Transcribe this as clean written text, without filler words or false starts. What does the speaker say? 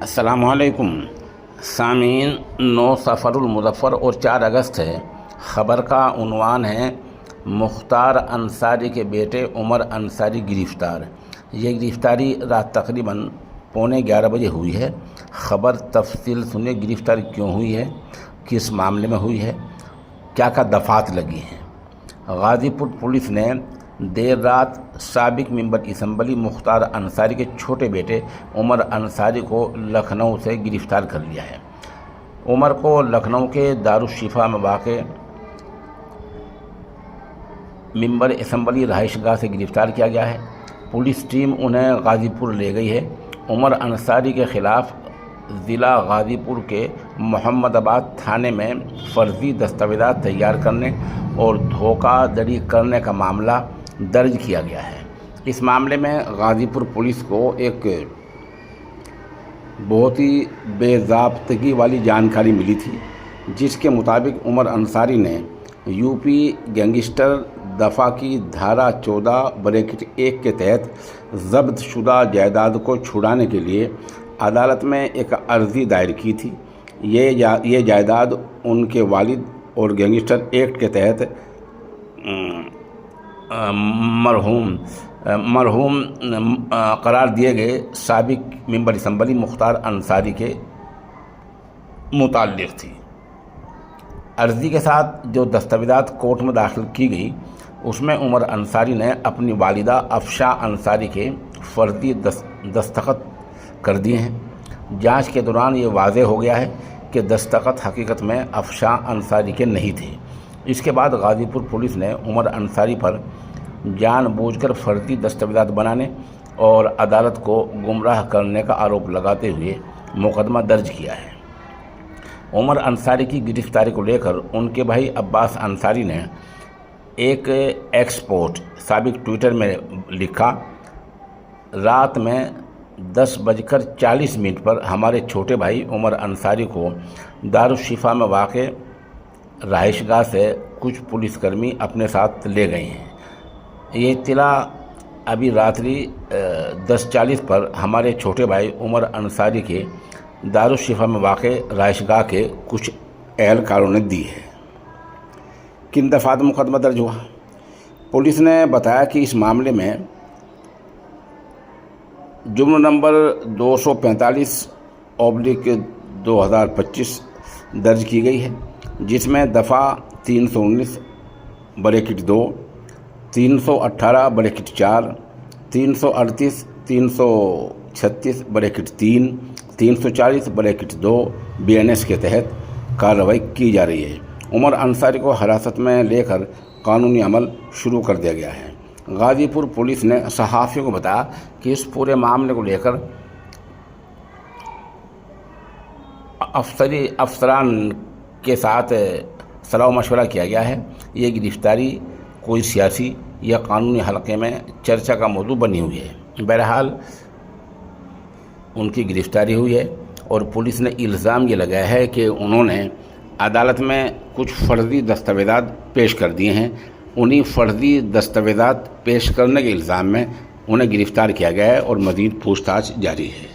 السلام علیکم سامعین، 9 صفر المظفر اور 4 اگست ہے۔ خبر کا عنوان ہے مختار انصاری کے بیٹے عمر انصاری گرفتار۔ یہ گرفتاری رات تقریباً 11:15 بجے ہوئی ہے۔ خبر تفصیل سنیں، گرفتاری کیوں ہوئی ہے، کس معاملے میں ہوئی ہے، کیا دفعات لگی ہیں۔ غازی پور پولیس نے دیر رات سابق ممبر اسمبلی مختار انصاری کے چھوٹے بیٹے عمر انصاری کو لکھنؤ سے گرفتار کر لیا ہے۔ عمر کو لکھنؤ کے دارالشفا میں واقع ممبر اسمبلی رہائش گاہ سے گرفتار کیا گیا ہے۔ پولیس ٹیم انہیں غازی پور لے گئی ہے۔ عمر انصاری کے خلاف ضلع غازی پور کے محمد آباد تھانے میں فرضی دستاویزات تیار کرنے اور دھوکہ دڑی کرنے کا معاملہ درج کیا گیا ہے۔ اس معاملے میں غازی پور پولیس کو ایک بہت ہی بے ضابطگی والی جانکاری ملی تھی، جس کے مطابق عمر انصاری نے یو پی گینگسٹر دفعہ کی دھارا 14(1) کے تحت ضبط شدہ جائیداد کو چھڑانے کے لیے عدالت میں ایک عرضی دائر کی تھی۔ یہ جائیداد ان کے والد اور گینگسٹر ایکٹ کے تحت مرحوم قرار دیے گئے سابق ممبر اسمبلی مختار انصاری کے متعلق تھی۔ عرضی کے ساتھ جو دستاویزات کورٹ میں داخل کی گئی، اس میں عمر انصاری نے اپنی والدہ افشاں انصاری کے فرضی دستخط کر دیے ہیں۔ جانچ کے دوران یہ واضح ہو گیا ہے کہ دستخط حقیقت میں افشاں انصاری کے نہیں تھے۔ اس کے بعد غازی پور پولیس نے عمر انصاری پر جان بوجھ کر فرضی دستاویزات بنانے اور عدالت کو گمراہ کرنے کا آروپ لگاتے ہوئے مقدمہ درج کیا ہے۔ عمر انصاری کی گرفتاری کو لے کر ان کے بھائی عباس انصاری نے ایک ایکسپورٹ سابق ٹویٹر میں لکھا، رات میں 10:40 پر ہمارے چھوٹے بھائی عمر انصاری کو دارالشفا میں واقع رہائش گاہ سے کچھ پولیس کرمی اپنے ساتھ لے گئے ہیں۔ یہ اطلاع ابھی راتری 10:40 پر ہمارے چھوٹے بھائی عمر انصاری کے دارالشفا میں واقع رہائش گاہ کے کچھ اہلکاروں نے دی ہے۔ کن دفعات مقدمہ درج ہوا؟ پولیس نے بتایا کہ اس معاملے میں جرم نمبر 245/2025 درج کی گئی ہے، جس میں دفعہ 319(2), 318(4), 338، 336(3), 340(2) BNS کے تحت کارروائی کی جا رہی ہے۔ عمر انصاری کو حراست میں لے کر قانونی عمل شروع کر دیا گیا ہے۔ غازی پور پولیس نے صحافیوں کو بتایا کہ اس پورے معاملے کو لے کر افسران کے ساتھ صلاح و مشورہ کیا گیا ہے۔ یہ گرفتاری کوئی سیاسی یا قانونی حلقے میں چرچا کا موضوع بنی ہوئی ہے۔ بہرحال ان کی گرفتاری ہوئی ہے اور پولیس نے الزام یہ لگایا ہے کہ انہوں نے عدالت میں کچھ فرضی دستاویزات پیش کر دیے ہیں۔ انہی فرضی دستاویزات پیش کرنے کے الزام میں انہیں گرفتار کیا گیا ہے اور مزید پوچھ تاچھ جاری ہے۔